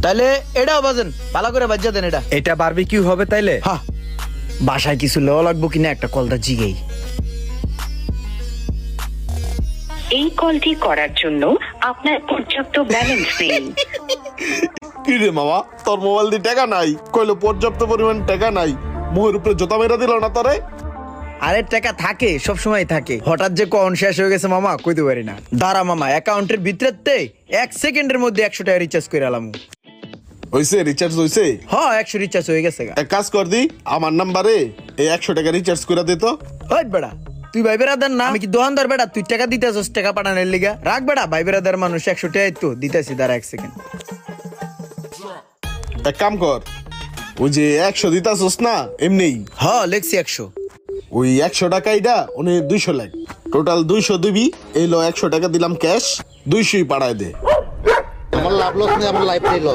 তাহলে এটাও বাজেন, ভালো করে বাজ্যা দেন এটা। এটা বারবিকিউ হবে তাইলে? হ্যাঁ, বাসায় কিছু লেওয়া লাগবো কিনা একটা কলটা জিগেই। এই কলটি করার জন্য আপনার পর্যাপ্ত ব্যালেন্স নেই। কি রে মামা, তোর মোবাইল দিয়ে টাকা নাই, কইলো পর্যাপ্ত পরিমাণ টাকা নাই, মুখের উপরে জোতা মেরা দিল না তোরে? আরে টাকা থাকে, সব সময় থাকে, হঠাৎ যে কখন শেষ হয়ে গেছে মামা কইতে পারি না। দাঁড়া মামা, অ্যাকাউন্টের ভিতরে 1 সেকেন্ডের মধ্যে 100 টাকা রিচার্জ করে আলাম। হইছে রিচার্জ হইছে? হ্যাঁ 100 রিচার্জ হয়ে গেছে। এক কাজ কর দি, আমার নাম্বারে এই 100 টাকা রিচার্জ করে দে তো। ওই বেড়া, তুই ভাই বেড়াদার না, আমি কি দোকানদার বেড়া তুই টাকা দিতেছস টাকা পাঠানোর লিগা? রাখ বেড়া, ভাই বেড়াদার মানুষ 100 টাকাই তো দিতেছি, দাঁড়া 1 সেকেন্ড। এক কাম কর, ওই যে 100 দিতাছস না এমনি, হ্যাঁ লেখছি 100। ওই 100 টাকাইটা উনি 200 লাগ, টোটাল 200 দিবি। এই লো 100 টাকা দিলাম ক্যাশ, 200ই পাঠায় দে। আমার লাভ লস নেই, আমার লাইফটাই লস।